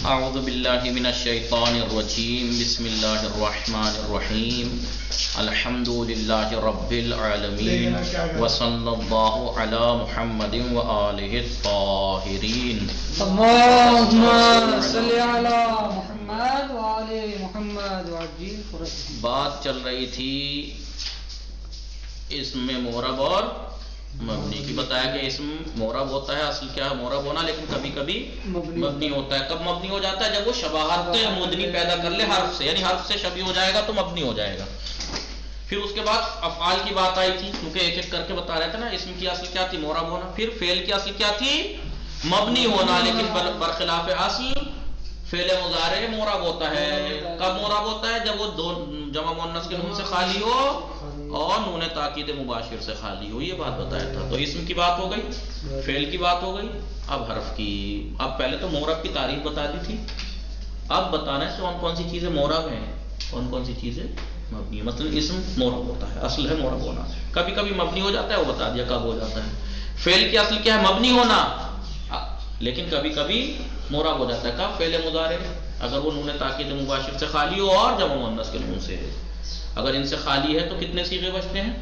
اعوذ باللہ من الشیطان الرجیم بسم اللہ الرحمن الرحیم الحمد للہ رب العالمین وصلی اللہ علی محمد وآلہ الطاہرین اللہم صلی علی محمد وآلہ محمد وعجل فرجہ. بات چل رہی تھی اسم میں معرب اور مبنی کی. بتایا کہ اسم معرب ہوتا ہے، اصل کیا ہے معرب ہونا، لیکن کبھی کبھی مبنی ہوتا ہے. کب مبنی ہو جاتا ہے؟ جب وہ شباہت مدنی پیدا کر لے حرف سے، یعنی حرف سے شبیہ ہو جائے گا تو مبنی ہو جائے گا. پھر اس کے بعد افعال کی بات آئی تھی، کیونکہ ایک ایک کر کے بتا رہے تھے نا. اسم کی اصل کیا تھی؟ معرب ہونا. پھر فعل کی اصل کیا تھی؟ مبنی ہونا، لیکن برخلاف اصل فعل مضارع معرب ہوتا ہے. کب معرب ہوتا ہے؟ جب وہ دو جمع مؤنث کے نون سے خالی ہو اور نون تاکید مباشر سے خالی ہو. یہ بات بتایا تھا. تو اسم کی بات ہو گئی، فعل کی بات ہو گئی، اب حرف کی. اب پہلے تو معرب کی تعریف بتا دی تھی، اب بتانا ہے کون کون سی چیزیں معرب ہیں، کون کون سی چیزیں مبنی ہیں. مثلا اسم معرب ہوتا ہے، اصل ہے معرب ہونا. کبھی کبھی مبنی ہو جاتا ہے، وہ بتا دیا کب ہو جاتا ہے. فعل کی اصل کیا ہے؟ مبنی ہونا، لیکن کبھی کبھی معرب ہو جاتا ہے. کب؟ فعل مضارع اگر وہ نون تاکید مباشر سے خالی ہو اور جمع مؤنث کے نون سے. اگر ان سے خالی ہے تو کتنے صیغے بچتے ہیں؟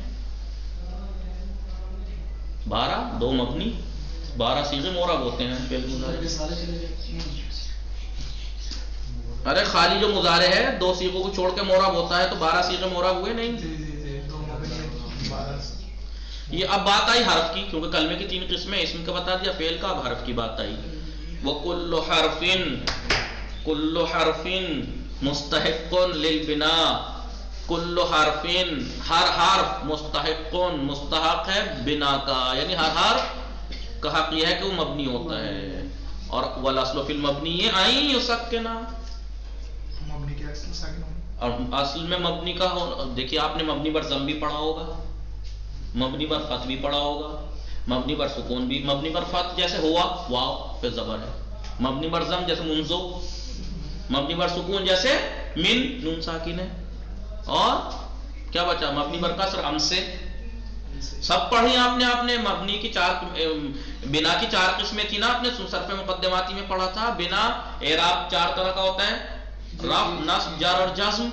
12. 2 مبنی، 12 صیغے معرب ہوتے ہیں فعل مضارع. ارے خالی جو مضارع ہے 2 صیغوں کو چھوڑ کے معرب ہوتا ہے تو 12 صیغے معرب ہوئے نہیں. یہ اب بات آئی حرف کی، کیونکہ کلمے کی 3 قسمیں، اسم کا بتا دیا، فعل کا. اب حرف کی بات آئی. کل حرف مستحق للبناء. کل حرف، ہر حرف مستحق، مستحق ہے بنا کا، یعنی ہر حرف کا حق یہ ہے کہ وہ مبنی ہوتا ہے. اور والاصل فی المبنی ان یسکنا، اور اصل میں مبنی کا دیکھیے آپ نے مبنی پر ضم بھی پڑھا ہوگا، مبنی پر فتح بھی پڑھا ہوگا، مبنی پر سکون بھی. مبنی پر فتح جیسے ہوا واو پہ زبر ہے، مبنی پر ضم جیسے منزو، مبنی پر سکون جیسے من نون ساکن ہے. اور کیا بچا؟ مبنی پر کسر ام سے. سب پڑھی آپ نے مبنی کی 4 بنا کی 4 قسمیں تھی نا. آپ نے صرف مقدماتی میں پڑھا تھا. بنا اعراب 4 طرح کا ہوتا ہے، رفع، نصب، جر اور جزم.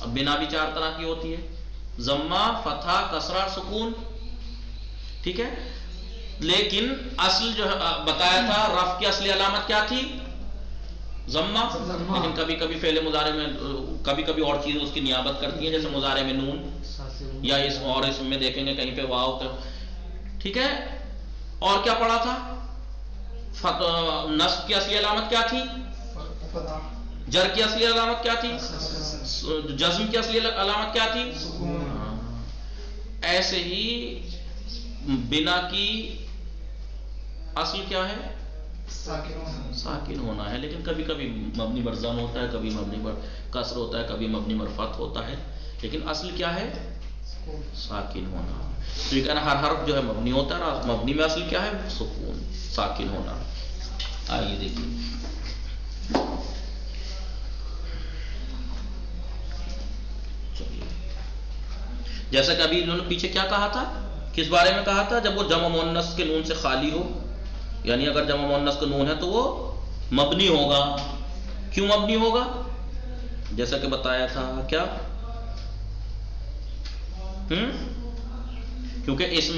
اب بنا بھی 4 طرح کی ہوتی ہے، ضمہ، فتحہ، کسرہ، سکون. ٹھیک ہے. لیکن اصل جو بتایا تھا رفع کی اصلی علامت کیا تھی؟ ضمہ. لیکن کبھی کبھی فعل مضارع میں کبھی کبھی اور چیزیں اس کی نیابت کرتی ہیں، جیسے مضارع میں نون، یا اور اسم میں دیکھیں گے کہیں پہ واو. ٹھیک ہے. اور کیا پڑھا تھا؟ نصب کی اصلی علامت کیا تھی؟ جر کی اصلی علامت کیا تھی؟ جزم کی اصلی علامت کیا تھی؟ ایسے ہی بنا کی اصل کیا ہے؟ ساکن ہونا ہے. لیکن کبھی کبھی مبنی پر ضم ہوتا ہے، کبھی مبنی پر کسر ہوتا ہے، کبھی مبنی پر فتح ہوتا ہے. لیکن اصل کیا ہے؟ ساکن ہونا. تو یہ کہنا ہر حرف جو ہے مبنی ہوتا ہے، اور مبنی میں اصل کیا ہے؟ سکون، ساکن ہونا. آئیے دیکھیے. جیسا کہ ابھی انہوں نے پیچھے کیا کہا تھا، کس بارے میں کہا تھا؟ جب وہ جمع مؤنث کے نون سے خالی ہو، یعنی اگر جمع مؤنث کا نون ہے تو وہ مبنی ہوگا. کیوں مبنی ہوگا؟ جیسا کہ بتایا تھا کیا؟ کیونکہ اسم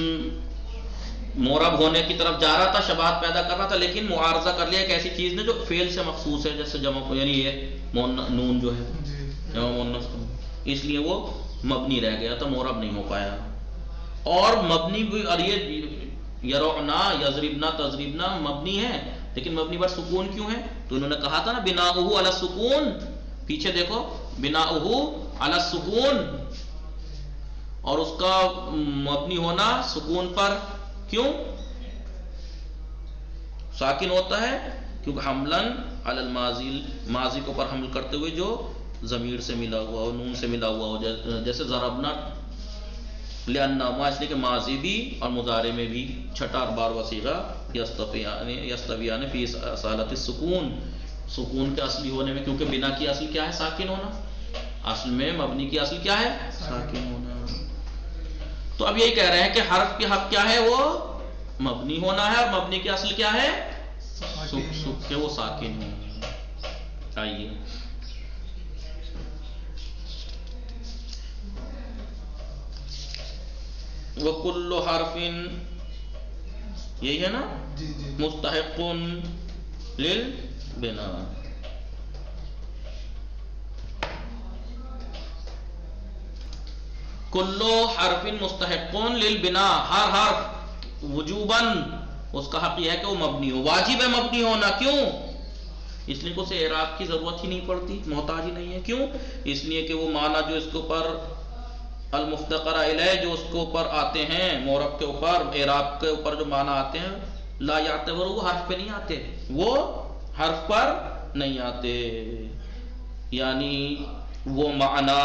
معرب ہونے کی طرف جا رہا تھا، شباہت پیدا کر رہا تھا، لیکن معارضہ کر لیا ایک ایسی چیز نے جو فعل سے مخصوص ہے، جیسے جمع، یعنی یہ نون جو ہے جمع مؤنث کا، اس لیے وہ مبنی رہ گیا تو معرب نہیں ہو پایا. اور مبنی بھی، اور یہ یرعنا، یضربنا، تضربنا مبنی ہے، لیکن مبنی پر سکون کیوں ہے؟ تو انہوں نے کہا تھا نا بناؤہ علی السکون. پیچھے دیکھو، بناؤہ علی السکون، اور اس کا مبنی ہونا سکون پر. کیوں ساکن ہوتا ہے؟ کیونکہ حملاً علی الماضی، ماضی کو پر حمل کرتے ہوئے جو ضمیر سے ملا ہوا ہو، نون سے ملا ہوا ہو. جیسے ضربنا، لأنہما، اس لیے کہ ماضی بھی اور مضارع میں بھی 6 اور 12واں صیغہ یستویان فی اصالۃ السکون، سکون کے اصلی ہونے میں. کیونکہ بنا کی اصل کیا ہے؟ ساکن ہونا. اصل میں مبنی کی اصل کیا ہے؟ ساکن ہونا. تو اب یہی کہہ رہے ہیں کہ حرف کی حق کیا ہے؟ وہ مبنی ہونا ہے، اور مبنی کی اصل کیا ہے؟ سکھ کے وہ ساکن ہیں. آئیے وَكُلُّ حَرْفٍ یہی ہے نا مستحق للبناء. کلو حرف مستحق للبناء، ہر حرف وجوباً اس کا حق یہ ہے کہ وہ مبنی ہو. واجب ہے مبنی ہونا. کیوں؟ اس لیے کہ اسے اعراب کی ضرورت ہی نہیں پڑتی، محتاج ہی نہیں ہے. کیوں؟ اس لیے کہ وہ معنی جو اس کے اوپر المفتقر الیہ جو اس کے اوپر آتے ہیں، معرب کے اوپر، اعراب کے اوپر جو معنی آتے ہیں، لا یعتبر، وہ حرف پہ نہیں آتے، وہ حرف پر نہیں آتے. یعنی وہ معنی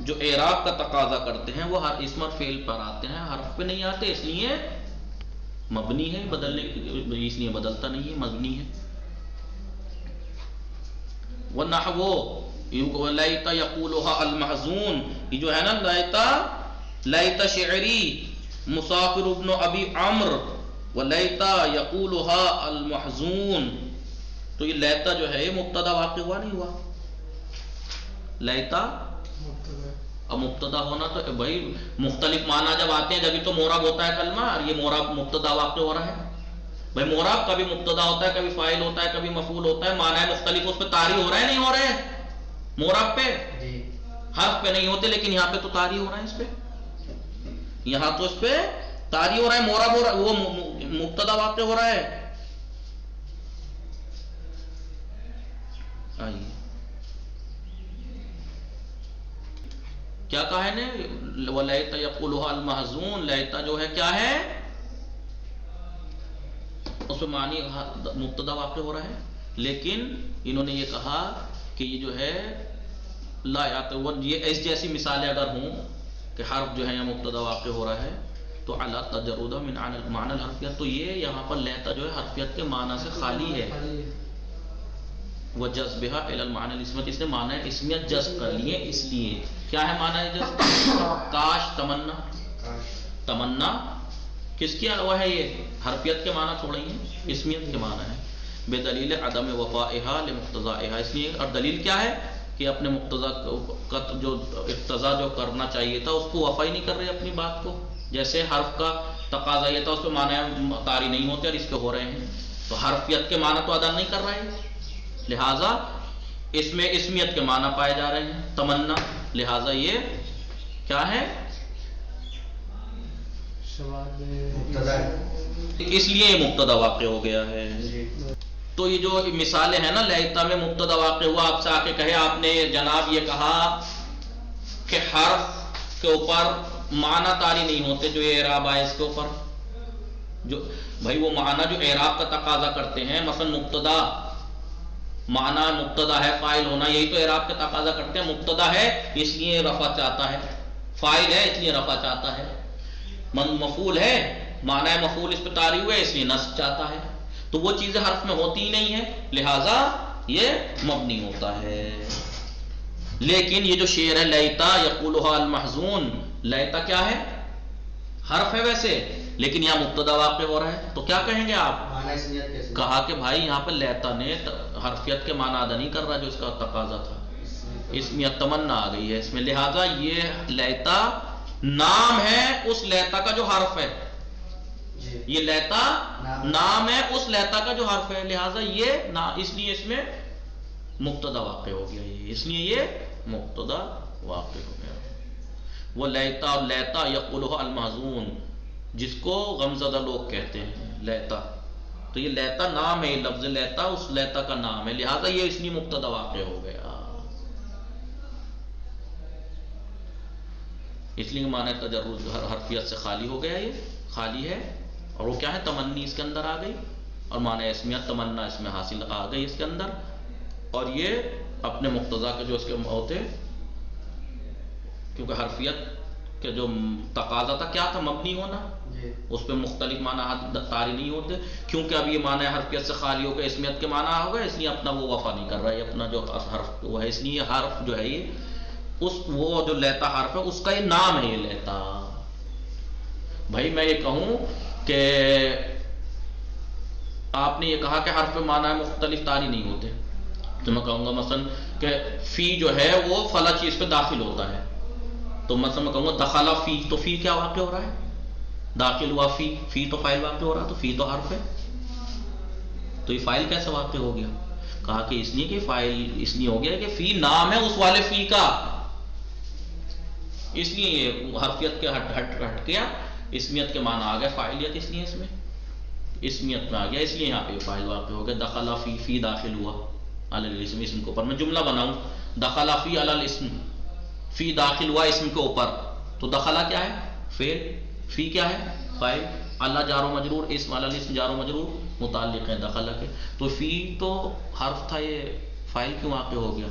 جو اعراب کا تقاضا کرتے ہیں وہ ہر اسم اور فعل پر آتے ہیں، حرف پہ نہیں آتے. اس لیے مبنی ہے، بدلنے اس لیے بدلتا نہیں ہے، مبنی ہے. وَنَحْوُ لَيْتَ يَقُولُهَا الْمَحْزُونُ، یہ جو ہے نا لیت شعری مسافر ابن ابی عمرو ولیت یقولها المحزون. تو یہ لیتا جو ہے یہ مبتدا واقع ہوا نہیں ہوا؟ لیتا اب مبتدا ہونا تو بھائی مختلف معنی جب آتے ہیں جبھی تو معرب ہوتا ہے کلمہ، اور یہ معرب مبتدا واقع ہو رہا ہے. بھائی معرب کبھی مبتدا ہوتا ہے، کبھی فاعل ہوتا ہے، کبھی مفعول ہوتا ہے، معنی مختلف، اس پہ طاری ہو رہا ہے نہیں ہو رہے؟ معرب پہ حرف پہ نہیں ہوتے، لیکن یہاں پہ تو طاری ہو رہا ہے. اس پہ یہاں تو اس پہ طاری ہو رہا ہے، معرب ہو رہا ہے، وہ مبتدا واقع ہو رہا ہے. آئیے کیا کہا ہے نے وَلَيْتَ يَقُولُهَا الْمَحْزُونُ، لیتا جو ہے کیا ہے؟ اس میں معنی مبتدا واقع ہو رہا ہے. لیکن انہوں نے یہ کہا کہ یہ جو ہے لا یعتبر، یہ اس جیسی مثالیں اگر ہوں کہ حرف جو ہے یا مبتدا واقع ہو رہا ہے تو علی تجرد من معنی الحرفیت، تو یہ یہاں پر لیتا جو ہے حرفیت کے معنی سے خالی ہے. وَجَذْبِهَا إِلَى الْمَعْنَى الْإِسْمِيَّةِ، اس نے معنی اسمیت جذب کر لیے. اس لیے کیا ہے معنی جذب؟ کاش، تمنا. تمنا کس کی وہ ہے؟ یہ حرفیت کے معنی تھوڑے ہیں، اسمیت کے معنی ہے. بدلیل عدم وفائها لمقتضائها، اس لیے، اور دلیل کیا ہے کہ اپنے مقتضا کا جو اقتضا جو کرنا چاہیے تھا اس کو وفا ہی نہیں کر رہے اپنی بات کو. جیسے حرف کا تقاضا یہ تھا اس پہ معنی طاری نہیں ہوتے اور اس کے ہو رہے ہیں، تو حرفیت کے معنی تو ادا نہیں کر رہے ہیں، لہٰذا اس میں اسمیت کے معنی پائے جا رہے ہیں. تمنا، لہٰذا یہ کیا ہے؟ اس لیے یہ مبتدا واقع ہو گیا ہے. تو یہ جو مثالیں ہیں نا، لیتا میں مبتدا واقع ہوا، آپ سے آ کے کہے آپ نے جناب یہ کہا کہ حرف کے اوپر معنی طاری نہیں ہوتے جو اعراب آئے اس کے اوپر. جو بھائی وہ معنی جو اعراب کا تقاضا کرتے ہیں، مثلا مبتدا، معنی مبتدا ہے، فاعل ہونا، یہی تو اعراب کا تقاضا کرتے ہیں. مبتدا ہے اس لیے رفع چاہتا ہے، فاعل ہے اس لیے رفع چاہتا ہے، مفعول ہے، معنی مفعول اس پہ طاری ہوئے اس لیے نصب چاہتا ہے. تو وہ چیزیں حرف میں ہوتی ہی نہیں ہیں، لہٰذا یہ مبنی ہوتا ہے. لیکن یہ جو شعر ہے لیتا یقولها المحزون، لیتا کیا ہے؟ حرف ہے ویسے، لیکن یہاں مبتدا واقع ہو رہا ہے، تو کیا کہیں گے آپ؟ کہا کہ بھائی یہاں پر لیتا نے حرفیت کے معنی ادا نہیں کر رہا جو اس کا تقاضا تھا، اسمیت تمنا آ گئی ہے اس میں، لہٰذا یہ لیتا نام ہے اس لیتا کا جو حرف ہے، یہ لیتا نام ہے اس لیتا کا جو حرف ہے، لہٰذا یہ اس لیے اس میں مبتدا واقع ہو گیا، اس لیے یہ مبتدا واقع ہو گیا. وہ لیتا، اور لیتا یقولها المحزون، جس کو غمزدہ لوگ کہتے ہیں لیتا، تو یہ لیتا نام ہے، لفظ لیتا اس لیتا کا نام ہے، لہٰذا یہ اس لیے مبتدا واقع ہو گیا. اس لیے معنی تجرد حرفیت سے خالی ہو گیا، یہ خالی ہے. اور وہ کیا ہے؟ تمنی اس کے اندر آ گئی، اور معنی اسمیت تمنا اس میں حاصل آ گئی اس کے اندر. اور یہ اپنے مقتضا کے جو اس کے ہوتے، کیونکہ حرفیت کے جو تقاضا تھا کیا تھا؟ مبنی ہونا، اس پہ مختلف معنی طاری نہیں ہوتے، کیونکہ اب یہ معنی حرفیت سے خالی ہو گیا، اسمیت کے معنی ہو گئے، اس لیے اپنا وہ وفا نہیں کر رہا ہے اپنا جو حرف وہ ہے، اس لیے حرف جو ہے یہ وہ جو لیتا حرف ہے اس کا یہ نام ہے، یہ لیتا. بھائی میں یہ کہوں کہ آپ نے یہ کہا کہ حرف معنی مختلف طاری نہیں ہوتے، تو میں کہوں گا مثلا کہ فی جو ہے وہ فلاں چیز پہ داخل ہوتا ہے، تو مثلا میں کہوں گا دخلا فی، تو فی کیا واقع ہو رہا ہے؟ داخل ہوا فی، فی تو فاعل واقع ہو رہا، تو فی تو حرف ہے، تو یہ فاعل کیسے واقع ہو گیا؟ کہا کہ اس لیے کہ فاعل اس لیے ہو گیا کہ فی نام ہے اس والے فی کا، اس لیے یہ حرفیت کے ہٹ گیا، اسمیت کے معنی آ گیا فاعلیت، اس لیے اس میں اسمیت میں آ گیا، اس لیے یہاں پہ فاعل واقع ہو گیا۔ دخلا فی، فی داخل ہوا علی الاسم، اسم کے اوپر میں جملہ بناؤں دخلا فی علی الاسم، فی داخل ہوا اسم کے اوپر، تو دخلا کیا ہے؟ فعل، فی کیا ہے؟ فاعل، اللہ جار و مجرور، اسم علی الاسم جار و مجرور متعلق ہے دخلا کے، تو فی تو حرف تھا، یہ فاعل کیوں واقع ہو گیا؟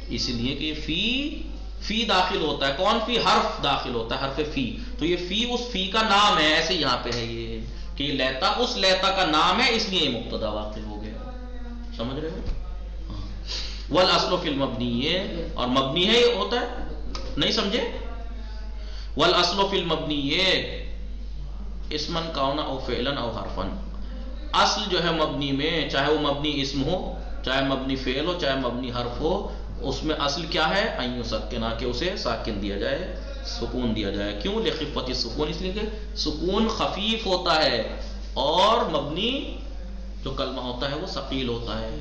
اس لیے کہ فی داخل ہوتا ہے، کون فی؟ حرف داخل ہوتا ہے، حرف فی، تو یہ فی اس فی کا نام ہے، ایسے یہاں پہ ہے یہ کہ یہ لیتا اس لیتا کا نام ہے، اس لیے یہ مبتدا واقع ہو گیا، سمجھ رہے ہو؟ والاصل فی المبنی، اور مبنی ہے یہ ہوتا ہے، نہیں سمجھے؟ والاصل فی المبنی اسمن کاؤنا او فعلن او حرفن، اصل جو ہے مبنی میں، چاہے وہ مبنی اسم ہو، چاہے مبنی فعل ہو، چاہے مبنی حرف ہو، اس میں اصل کیا ہے؟ ان یسکنا، کہ اسے ساکن دیا جائے، سکون دیا جائے۔ کیوں؟ لخفت السکون، اس لیے کہ سکون خفیف ہوتا ہے، اور مبنی جو کلمہ ہوتا ہے وہ ثقیل ہوتا ہے،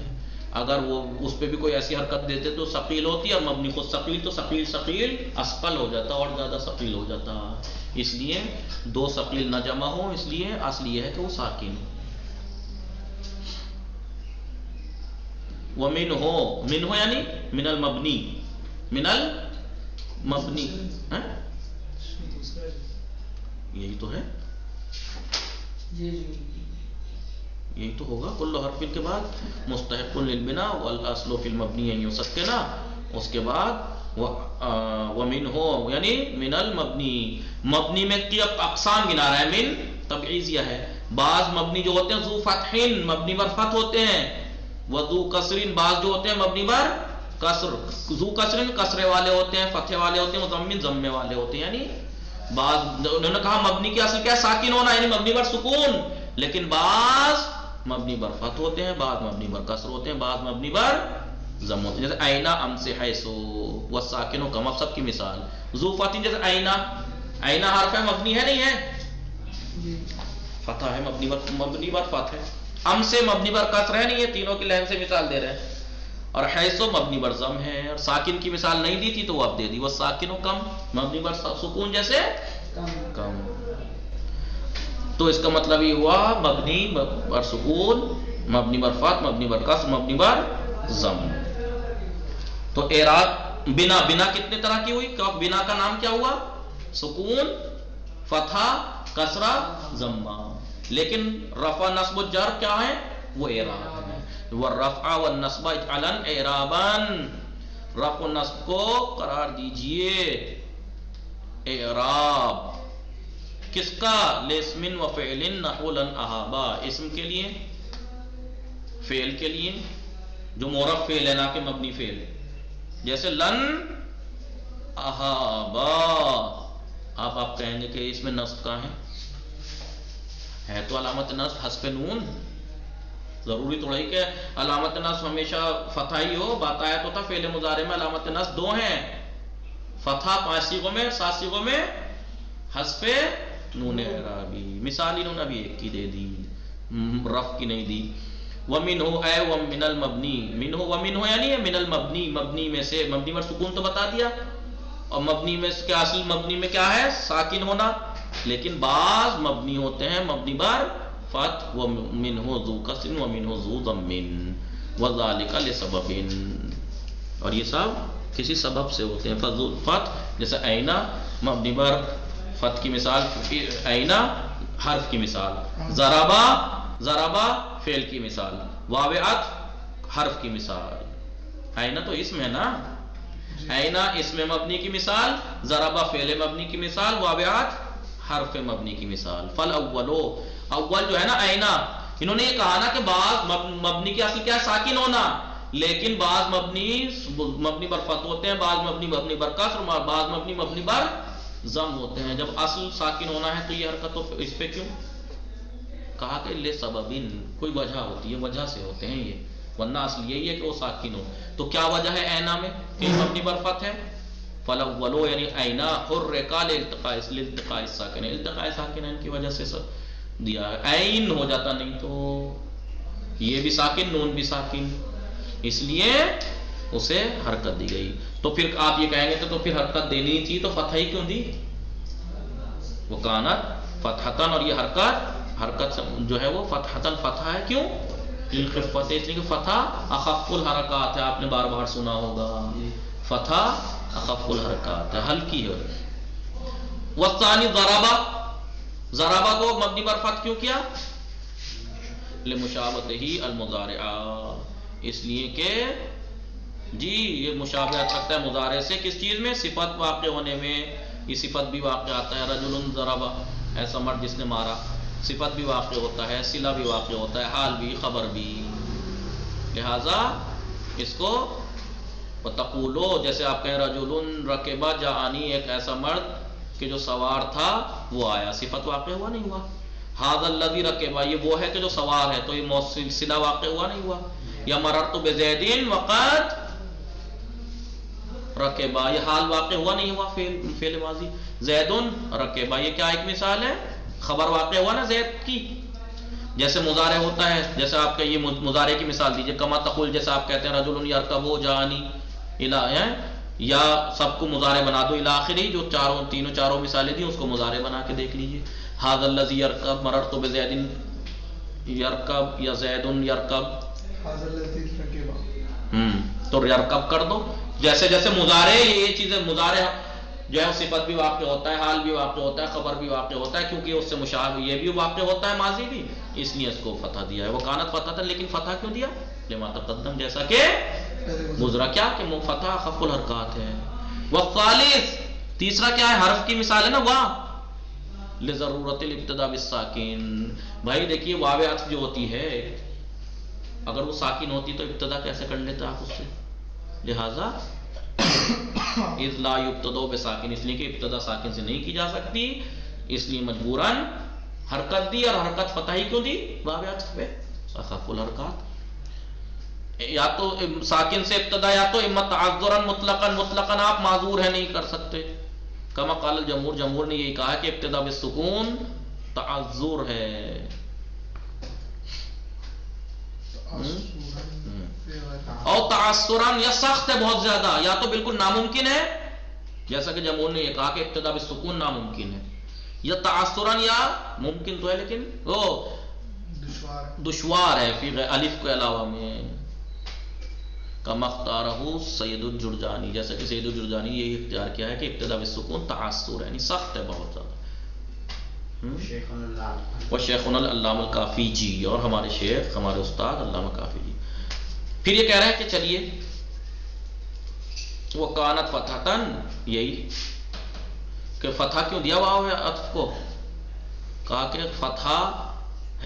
اگر وہ اس پہ بھی کوئی ایسی حرکت دیتے تو ثقیل ہوتی ہے، اور مبنی خود ثقیل تو ثقیل اثقل ہو جاتا، اور زیادہ ثقیل ہو جاتا، اس لیے دو ثقیل نہ جمع ہو، اس لیے اصل یہ ہے کہ وہ ساکن ہو۔ وَمِنْهُ یعنی من المبنی، من المبنی، یہی تو ہے، یہی تو ہوگا، کل حرف کے بعد مستحق للبناء والاصل فی المبنی ان یسکنا، اس کے بعد وَمِنْهُ یعنی من المبنی، مبنی میں کی اقسام گنا رہا ہے، من تبعیضیہ ہے، بعض مبنی جو ہوتے ہیں ذو فتح، مبنی بر فتح ہوتے ہیں، وذو کسرین، بعض جو ہوتے ہیں مبنی بر کسر، ذو کسرین کسرے والے ہوتے ہیں، فتح والے ہوتے ہیں، مضمن ضمے والے ہوتے ہیں، یعنی بعض انہوں نے کہا مبنی کی اصل کیا ہے؟ ساکن ہونا، یعنی مبنی بر سکون، لیکن بعض مبنی بر فتح ہوتے ہیں، بعض مبنی بر کسر ہوتے ہیں، بعض مبنی بر ضم ہوتے ہیں، جیسے اینا، امس، حیثو، والساکن و کم، اب سب کی مثال ذو فتح، جیسے اینا، اینا حرف ہے، مبنی ہے نہیں ہے؟ فتح ہے، مبنی بر فتح ہے، ام سے مبنی بر کسر ہے نہیں ہے، تینوں کی لہن سے مثال دے رہے ہیں، اور حیثو مبنی بر ضم ہے، اور ساکن کی مثال نہیں دی تھی تو وہ اب دے دی، وہ ساکن و کم، مبنی بر سکون جیسے کم، تو اس کا مطلب یہ ہوا مبنی بر سکون، مبنی بر فتح، مبنی بر کسر، مبنی بر ضم۔ تو اعراب بنا کتنے طرح کی ہوئی؟ بنا کا نام کیا ہوا؟ سکون، فتح، کسرہ، ضمہ، لیکن رفع، نصب و جر کیا ہے؟ وہ اعراب ہے، والرفع والنصب اجعلا اعرابا، رفع و نصب کو قرار دیجئے اعراب، کس کا؟ لاسم و فعل نحو لن احابا، اسم کے لیے، فعل کے لیے، جو معرب فعل ہے نہ کہ مبنی فعل، جیسے لن احابا، آپ کہیں گے کہ اس میں نصب کہاں ہے تو علامت نصب حذف نون، ضروری تھوڑا ہی کہ علامت نصب ہمیشہ فتح ہی ہو، بات آیا تو تھا فعل مضارع میں علامت نصب دو ہیں، فتح 5 صیغوں میں، 7 صیغوں میں حذف نون اعرابی، مثالی نون ابھی ایک کی دے دی، رفع کی نہیں دی۔ وَمِنْهُ اے وَمِنَ الْمَبْنِي، مِنْهُ وَمِنْهُ یعنی من المبنی، مبنی میں سے، مبنی پر سکون تو بتا دیا، اور مبنی میں سے کیا؟ اصل مبنی میں کیا ہے؟ ساکن ہونا، لیکن بعض مبنی ہوتے ہیں مبنی بر فتح، وَمِنْهُ ذُو کسر وَمِنْهُ ذُو ضم وَذَلِكَ لِسَبَبٍ، اور یہ سب کسی سبب سے ہوتے ہیں۔ فتح جیسے اینا، مبنی بر فتح کی مثال اینا، حرف کی مثال، ضربا فعل کی مثال، واو عطف حرف کی مثال، اینا تو اسم ہے نا، اینا اسم مبنی کی مثال، ضربا فعل مبنی کی مثال، واو عطف حرف مبنی کی مثال۔ فالاولو، اول جو ہے نا اینا، انہوں نے یہ کہا نا کہ بعض مبنی کی اصل کیا ہے؟ ساکن ہونا، لیکن بعض مبنی بر فتح ہوتے ہیں، بعض مبنی بر کسر، بعض مبنی بر ضم ہوتے ہیں۔ جب اصل ساکن ہونا ہے تو یہ حرکت تو اس پہ کیوں؟ کہا کہ لے سببن، کوئی وجہ ہوتی ہے، وجہ سے ہوتے ہیں یہ، ورنہ اصل یہی ہے کہ وہ ساکن ہو. تو کیا وجہ ہے اینا میں کہ مبنی پر فتح ہے؟ فالاولو یعنی اینا حرکا لالتقاء الساکن، التقاء ساکنین کی وجہ سے دیا ہے. عین ہو جاتا نہیں تو یہ بھی ساکن، نون بھی ساکن، اس لیے اسے حرکت دی گئی. تو پھر آپ یہ کہیں گے تو پھر حرکت دینی تھی تو فتح ہی کیوں دی؟ وہ کانت فتحتن، اور یہ حرکت جو ہے وہ فتحتن فتح ہے. کیوں؟ للخفت، اس لیے کہ فتح اخف الحرکات ہے. آپ نے بار بار سنا ہوگا فتح اخف الحرکات ہے، ہلکی ہے. والثانی ضربہ، ضربہ کو مبنی پر فتح کیوں کیا؟ لمشابہتہ المضارعہ، اس لیے کہ جی یہ مشابہت رکھتا ہے مضارع سے. کس چیز میں؟ صفت واقع ہونے میں. یہ صفت بھی واقع آتا ہے، رجل ضرب، ایسا مرد جس نے مارا، صفت بھی واقع ہوتا ہے، صلہ بھی واقع ہوتا ہے، حال بھی، خبر بھی. لہذا اس کو وتقولو، جیسے آپ کہیں رجل رکب جاءنی، ایک ایسا مرد کہ جو سوار تھا وہ آیا، صفت واقع ہوا نہیں ہوا. ھذا الذی رکب، یہ وہ ہے کہ جو سوار ہے، تو یہ موصل صلہ واقع ہوا نہیں ہوا. یا مررت بزید وقد رکبا، یہ حال واقع ہوا نہیں ہوا، فعل ماضی. زید رکبا، یہ کیا ایک مثال ہے؟ خبر واقع ہوا نا زید کی. جیسے مضارع ہوتا ہے، جیسے آپ کا یہ مضارع کی مثال دیجئے، کما تقول، جیسے آپ کہتے ہیں رجل یرکب جاءنی الہ، یا سب کو مضارع بنا دو الی آخری، جو چاروں مثالیں دی اس کو مضارع بنا کے دیکھ لیجئے. ھذا الذی یرکب، مررت بزید یرکب، یا زید یرکب، تو یرکب کر دو. جیسے جیسے مضارع، یہ چیزیں مضارع جو ہے صفت بھی واقع ہوتا ہے، حال بھی واقع ہوتا ہے، خبر بھی واقع ہوتا ہے، کیونکہ اس سے مشابہ یہ بھی واقع ہوتا ہے، ماضی بھی، اس لیے اس کو فتح دیا ہے. وہ کانت فتح تھا، لیکن فتح کیوں دیا؟ لما تقدم، جیسا کہ گزرا کیا کہ فتح خف الحرکات ہے. والثالث، تیسرا کیا ہے؟ حرف کی مثال ہے نا، واو لضرورت الابتداء بالساکن. بھائی دیکھیے واو عطف جو ہوتی ہے، اگر وہ ساکن ہوتی تو ابتدا کیسے کر لیتے آپ اس سے؟ لہذا اذ لا یبتدأ بساکن، اس لیے کہ ابتدا ساکن سے نہیں کی جا سکتی، اس لیے مجبوراً حرکت دی. اور حرکت فتح ہی کیوں دی؟ واو عطف پہ، اخف الحرکات. یا تو ساکن سے ابتدا، یا تو اما تعذرا مطلقاً آپ معذور ہے، نہیں کر سکتے. کما قال الجمہور، جمہور نے یہی کہا کہ ابتدا بالسکون تعذر ہے. اور تعثراً، یا سخت ہے بہت زیادہ، یا تو بالکل ناممکن ہے، جیسا کہ جمہور نے یہ کہا کہ ابتدا بالسکون ناممکن ہے. یا تعثراً، یا ممکن تو ہے لیکن وہ دشوار ہے فی الف کے علاوہ میں. کما اختارہ سید الجرجانی، جیسا کہ سید الجرجانی یہ اختیار کیا ہے کہ ابتدا بالسکون تعثر ہے، یعنی سخت ہے بہت زیادہ. وشیخنا العلامہ الکافی جی، اور ہمارے شیخ، ہمارے استاد علامہ کافی جی. پھر یہ کہہ رہے ہیں کہ چلیے وہ کانت فتحتن، یہی کہ فتح کیوں دیا واو عطف کو؟ کہا کہ فتح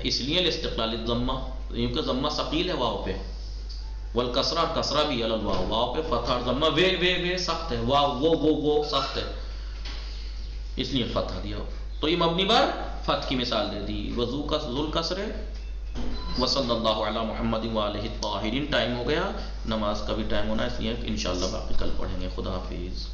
اس لیے لاستقلال الضمہ، کیونکہ ضمہ ثقیل ہے واو پہ. والکسرہ، کسرہ بھی علی الواو، واو پہ فتح اور ضمہ وے سخت ہے، واو وہ سخت ہے، اس لیے فتح دیا. تو یہ مبنی بر فتح کی مثال دے دی. وضو کا ذل کسر، وصلی اللہ علی محمد وآلہ الطاہرین. ٹائم ہو گیا، نماز کا بھی ٹائم ہونا ہے، اس لیے انشاءاللہ باقی کل پڑھیں گے. خدا حافظ.